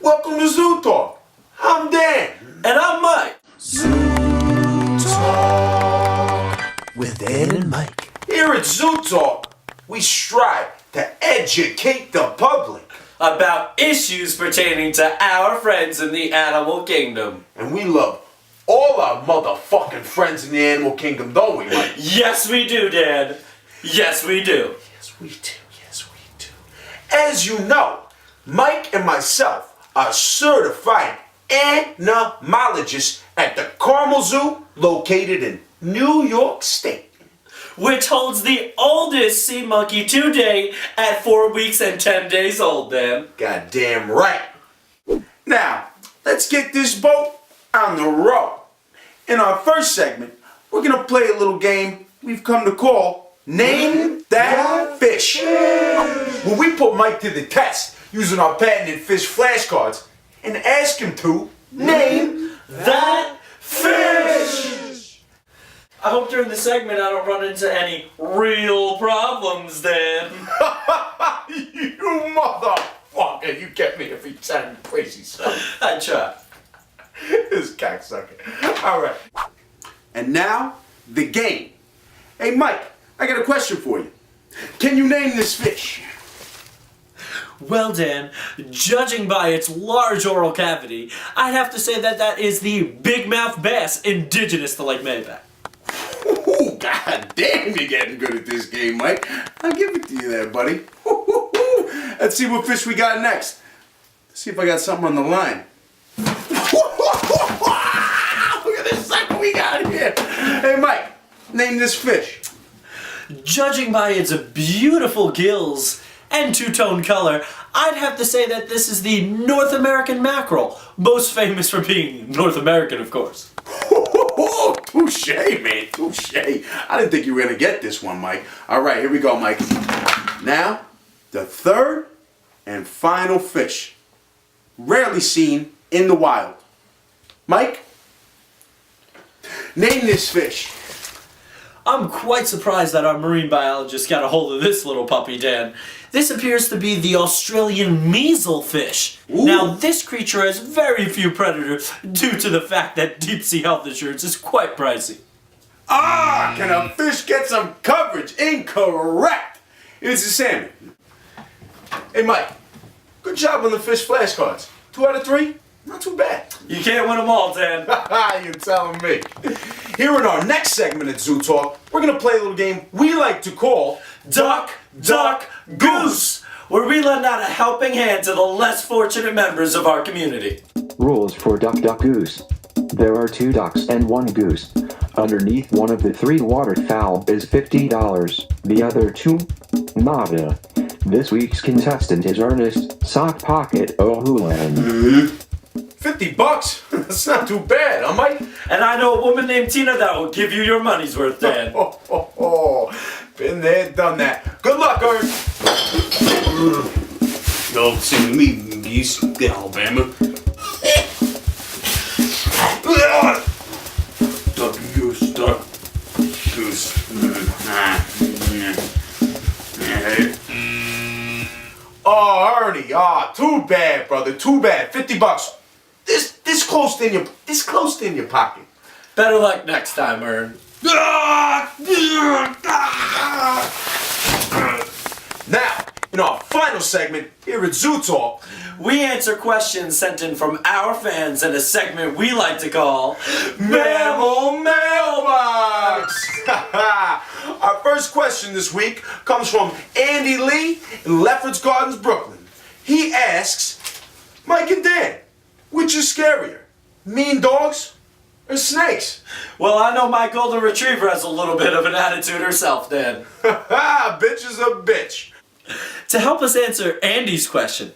Welcome to Zoo Talk. I'm Dan. And I'm Mike. Zoo Talk with Dan and Mike. Here at Zoo Talk, we strive to educate the public about issues pertaining to our friends in the animal kingdom. And we love all our motherfucking friends in the animal kingdom, don't we, Mike? Yes, we do, Dan. Yes, we do. Yes, we do. Yes, we do. As you know, Mike and myself are certified entomologists at the Carmel Zoo, located in New York State. Which holds the oldest sea monkey to date at 4 weeks and 10 days old, Dan. Goddamn right. Now, let's get this boat on the road. In our first segment, we're going to play a little game we've come to call Name That Fish. When we put Mike to the test using our patented fish flashcards and ask him to name that fish. I hope during the segment I don't run into any real problems, Dan. You motherfucker, you get me every time, you crazy son. I try. This cocksucker. Alright. And now, the game. Hey Mike, I got a question for you. Can you name this fish? Well, Dan, judging by its large oral cavity, I'd have to say that that is the big-mouth bass indigenous to Lake Mailbox. Ooh, god damn, you're getting good at this game, Mike. I'll give it to you there, buddy. Let's see what fish we got next. Let's see if I got something on the line. Look at this sucker we got here. Hey, Mike, name this fish. Judging by its beautiful gills and two-tone color, I'd have to say that this is the North American mackerel, most famous for being North American, of course. Touche, man, touche. I didn't think you were going to get this one, Mike. All right, here we go, Mike. Now, the third and final fish, rarely seen in the wild. Mike, name this fish. I'm quite surprised that our marine biologist got a hold of this little puppy, Dan. This appears to be the Australian measelfish. Ooh. Now, this creature has very few predators due to the fact that deep sea health insurance is quite pricey. Ah, can a fish get some coverage? Incorrect. It's a salmon. Hey, Mike, good job on the fish flashcards. 2 out of 3? Not too bad. You can't win them all, Dan. You're telling me. Here in our next segment at Zoo Talk, we're going to play a little game we like to call Duck, Duck, Goose, where we lend out a helping hand to the less fortunate members of our community. Rules for Duck, Duck, Goose. There are 2 ducks and 1 goose. Underneath one of the 3 waterfowl is $50. The other 2? Nada. This week's contestant is Ernest Sock Pocket O'Houlihan. $50? That's not too bad, huh, Mike? And I know a woman named Tina that will give you your money's worth, Dan. Been there, done that. Good luck, Ern. Don't sing me, geese, Alabama. Duck, goose, duck, goose. Oh, Ernie, too bad, brother, too bad. $50. This close in your pocket. Better luck next time, Ern. Now, in our final segment here at Zoo Talk, we answer questions sent in from our fans in a segment we like to call Mammal Mailbox. Our first question this week comes from Andy Lee in Lefferts Gardens, Brooklyn. He asks, Mike and Dan, which is scarier, mean dogs or snakes? Well, I know my golden retriever has a little bit of an attitude herself, Dan. Bitch is a bitch. To help us answer Andy's question,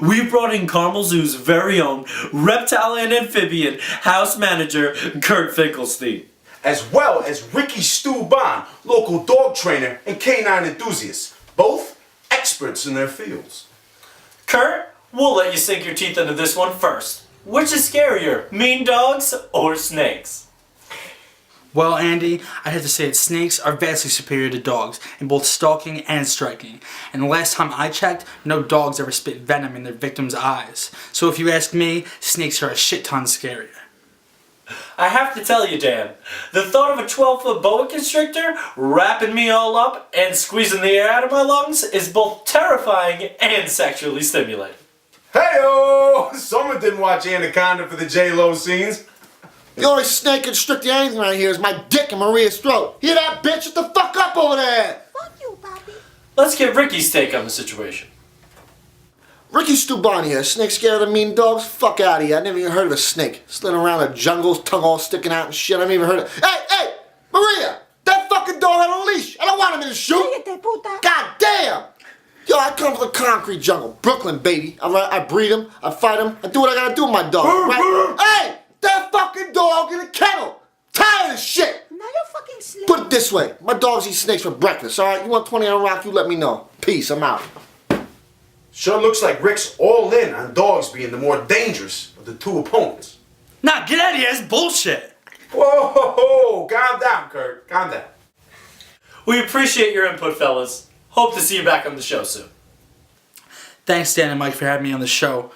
we brought in Carmel Zoo's very own reptile and amphibian house manager, Kurt Finkelstein. As well as Ricky Stu Bond, local dog trainer and canine enthusiast, both experts in their fields. Kurt, we'll let you sink your teeth into this one first. Which is scarier, mean dogs or snakes? Well, Andy, I have to say that snakes are vastly superior to dogs in both stalking and striking. And the last time I checked, no dogs ever spit venom in their victims' eyes. So if you ask me, snakes are a shit ton scarier. I have to tell you, Dan, the thought of a 12-foot boa constrictor wrapping me all up and squeezing the air out of my lungs is both terrifying and sexually stimulating. Hey-oh! Someone didn't watch Anaconda for the J-Lo scenes. The only snake constricting anything around here is my dick in Maria's throat. Hear that, bitch? Shut the fuck up over there! Fuck you, Bobby. Let's get Ricky's take on the situation. Ricky Stubani here. Snake scared of mean dogs? Fuck out of here. I never even heard of a snake. Slid around the jungles, tongue all sticking out and shit. I never even heard of. Hey! Maria! That fucking dog had a leash! I don't want him in the shoot! Cállate, puta. God damn! Yo, I come from the concrete jungle. Brooklyn, baby. I breed him, I fight him, I do what I gotta do with my dog. Right? Hey! That fucking dog in the kennel! Tired of this shit! Now you fucking slave. Put it this way. My dogs eat snakes for breakfast, alright? You want 20 on a rock, you let me know. Peace, I'm out. Sure looks like Rick's all in on dogs being the more dangerous of the two opponents. Nah, get out of here, that's bullshit! Whoa, calm down, Kurt. Calm down. We appreciate your input, fellas. Hope to see you back on the show soon. Thanks, Dan and Mike, for having me on the show.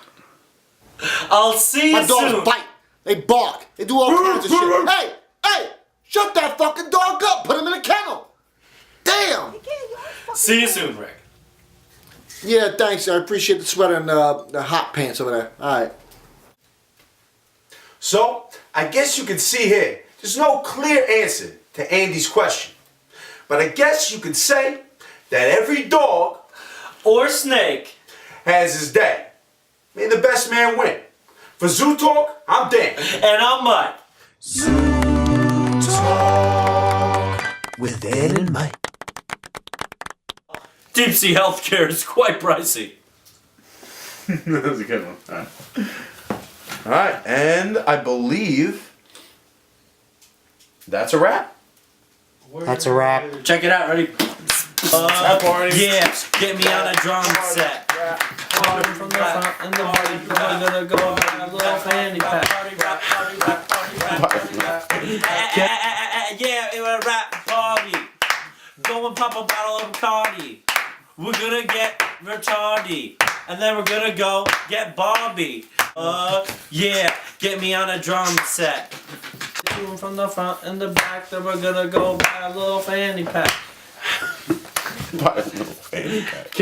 I'll see you My dogs soon. bite. They bark. They do all kinds of shit. Hey! Shut that fucking dog up! Put him in a kennel! Damn! See you soon, Rick. Yeah, thanks. I appreciate the sweater and the hot pants over there. Alright. So, I guess you can see here, there's no clear answer to Andy's question. But I guess you could say that every dog Or snake. has his day. May the best man win. For Zoo Talk, I'm Dan. And I'm Mike. With Dan and Mike. Deep sea healthcare is quite pricey. That was a good one. All right, and I believe that's a wrap. That's a wrap. Check it out, ready? Yeah, get me on a drum set. Party from the front and the party. I'm gonna go and have a little fanny pack. Yeah, it was a rap party. Go and pop a bottle of Bacardi. We're gonna get retarded. And then we're gonna go get Bobby. Yeah, get me on a drum set. From the front and the back, then we're gonna go buy a little fanny pack. Buy a little fanny pack.